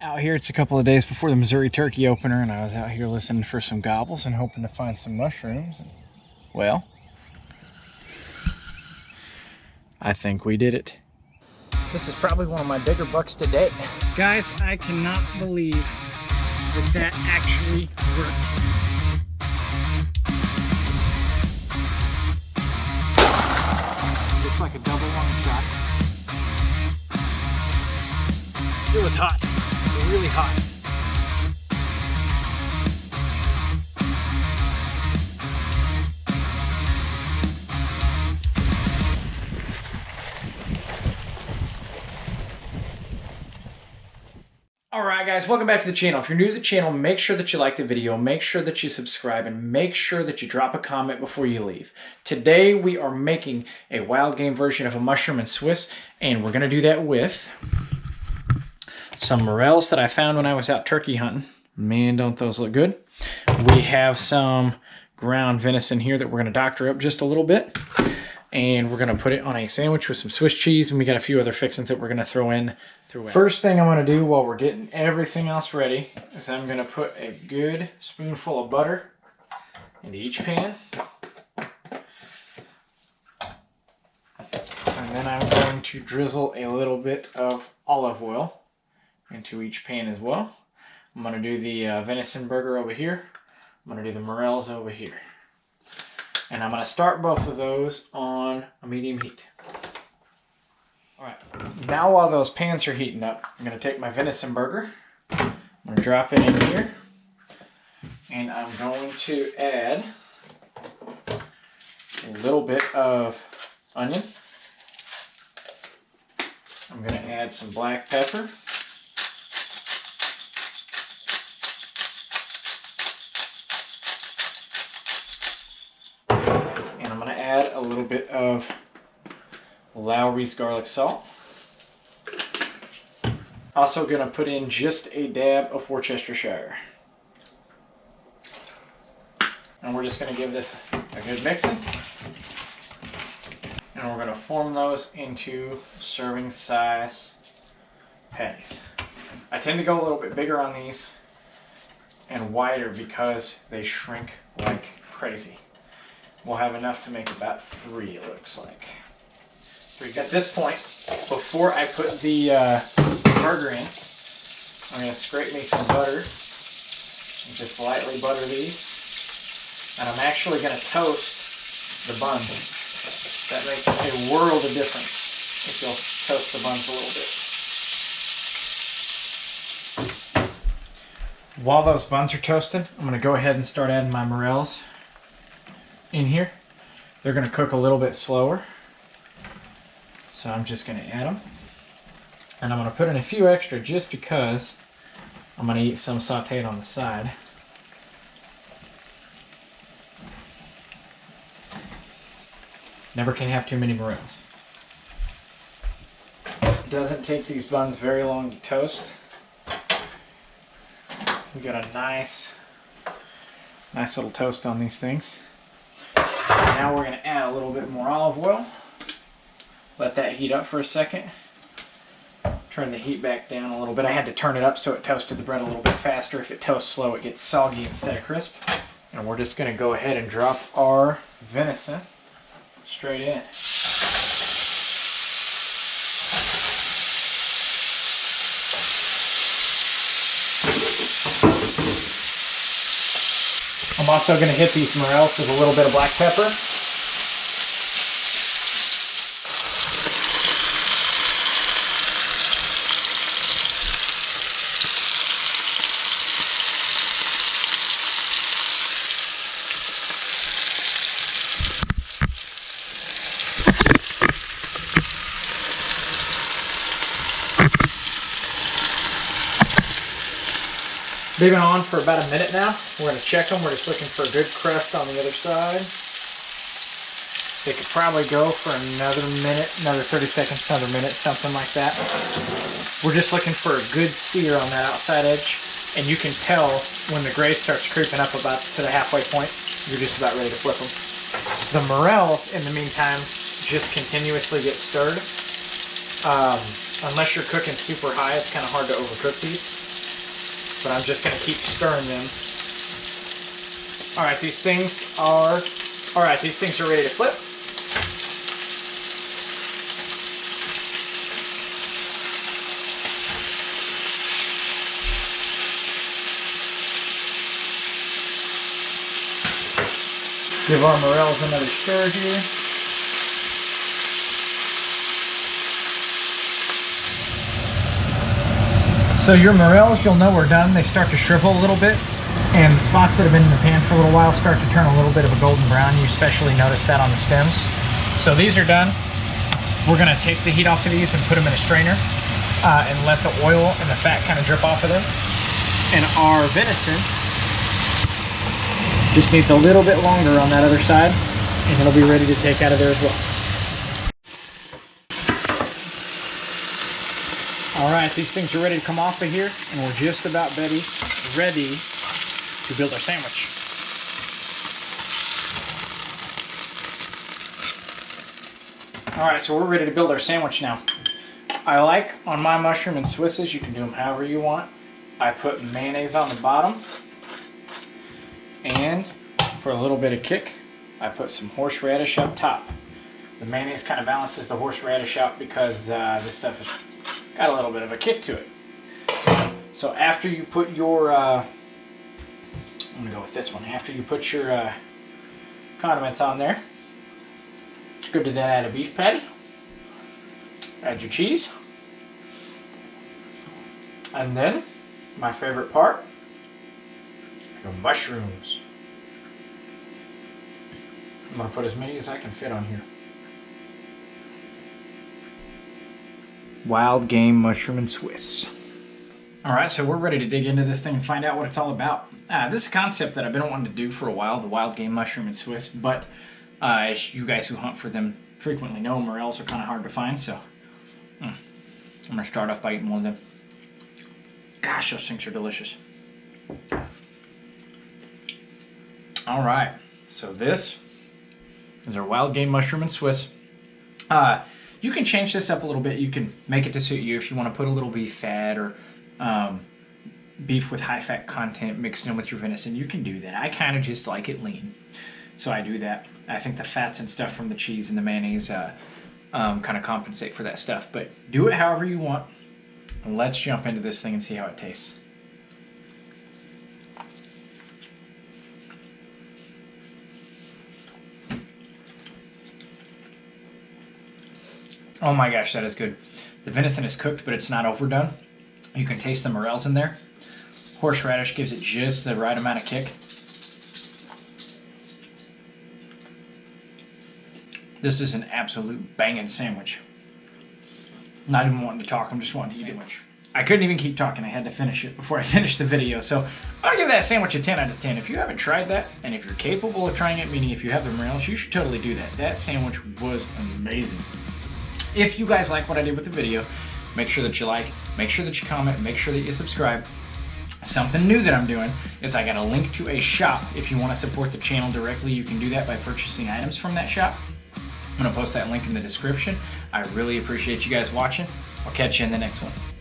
Out here, it's a couple of days before the Missouri turkey opener, and I was out here listening for some gobbles and hoping to find some mushrooms. Well, I think we did it. This is probably one of my bigger bucks to date. Guys, I cannot believe that actually worked. Looks like a double long shot. It was hot. Really hot. Alright guys, welcome back to the channel. If you're new to the channel, make sure that you like the video, make sure that you subscribe, and make sure that you drop a comment before you leave. Today we are making a wild game version of a mushroom and Swiss, and we're going to do that with some morels that I found when I was out turkey hunting. Man, don't those look good. We have some ground venison here that we're going to doctor up just a little bit. And we're going to put it on a sandwich with some Swiss cheese. And we got a few other fixings that we're going to throw in throughout. First thing I'm going to do while we're getting everything else ready is I'm going to put a good spoonful of butter into each pan. And then I'm going to drizzle a little bit of olive oil into each pan as well. I'm going to do the venison burger over here. I'm going to do the morels over here. And I'm going to start both of those on a medium heat. Alright, now while those pans are heating up, I'm going to take my venison burger. I'm going to drop it in here. And I'm going to add a little bit of onion. I'm going to add some black pepper. Add a little bit of Lowry's garlic salt. Also going to put in just a dab of Worcestershire. And we're just going to give this a good mixing. And we're going to form those into serving size patties. I tend to go a little bit bigger on these and wider because they shrink like crazy. We'll have enough to make about 3, it looks like. At this point, before I put the burger in, I'm going to scrape me some butter and just lightly butter these. And I'm actually going to toast the buns. That makes a world of difference if you'll toast the buns a little bit. While those buns are toasted, I'm going to go ahead and start adding my morels in here. They're going to cook a little bit slower, so I'm just going to add them, and I'm going to put in a few extra just because I'm going to eat some sauteed on the side. Never can have too many morels. It doesn't take these buns very long to toast. We got a nice little toast on these things. Now we're going to add a little bit more olive oil. Let that heat up for a second. Turn the heat back down a little bit. I had to turn it up so it toasted the bread a little bit faster. If it toasts slow, it gets soggy instead of crisp. And we're just going to go ahead and drop our venison straight in. I'm also going to hit these morels with a little bit of black pepper. They've been on for about a minute now. We're going to check them. We're just looking for a good crust on the other side. They could probably go for another minute, another 30 seconds, another minute, something like that. We're just looking for a good sear on that outside edge. And you can tell when the gray starts creeping up about to the halfway point, you're just about ready to flip them. The morels, in the meantime, just continuously get stirred. Unless you're cooking super high, it's kind of hard to overcook these. but I'm just gonna keep stirring them. All right, these things are ready to flip. Give our morels another stir here. So your morels, you'll know, are done. They start to shrivel a little bit, and the spots that have been in the pan for a little while start to turn a little bit of a golden brown. You especially notice that on the stems. So these are done. We're gonna take the heat off of these and put them in a strainer and let the oil and the fat kind of drip off of them. And our venison just needs a little bit longer on that other side, and it'll be ready to take out of there as well. All right, these things are ready to come off of here, and we're just about ready to build our sandwich. All right, so we're ready to build our sandwich now. I like, on my mushroom and Swisses, you can do them however you want. I put mayonnaise on the bottom, and for a little bit of kick, I put some horseradish up top. The mayonnaise kind of balances the horseradish out because this stuff has got a little bit of a kick to it. So after you put your, I'm gonna go with this one. After you put your condiments on there, it's good to then add a beef patty, add your cheese, and then my favorite part, your mushrooms. I'm gonna put as many as I can fit on here. Wild game mushroom and Swiss. All right, so we're ready to dig into this thing and find out what it's all about. This is a concept that I've been wanting to do for a while, the wild game mushroom and Swiss, but as you guys who hunt for them frequently know, morels are kind of hard to find, so I'm gonna start off by eating one of them. Gosh, those things are delicious. All right, so this is our wild game mushroom and Swiss. You can change this up a little bit. You can make it to suit you if you want to put a little beef fat or beef with high fat content mixed in with your venison. You can do that. I kind of just like it lean, so I do that. I think the fats and stuff from the cheese and the mayonnaise kind of compensate for that stuff. But do it however you want. Let's jump into this thing and see how it tastes. Oh my gosh, that is good. The venison is cooked, but it's not overdone. You can taste the morels in there. Horseradish gives it just the right amount of kick. This is an absolute banging sandwich. Not even wanting to talk, I'm just wanting to eat it. I couldn't even keep talking, I had to finish it before I finished the video. So I'm gonna give that sandwich a 10 out of 10. If you haven't tried that, and if you're capable of trying it, meaning if you have the morels, you should totally do that. That sandwich was amazing. If you guys like what I did with the video, make sure that you like, make sure that you comment, make sure that you subscribe. Something new that I'm doing is I got a link to a shop. If you want to support the channel directly, you can do that by purchasing items from that shop. I'm going to post that link in the description. I really appreciate you guys watching. I'll catch you in the next one.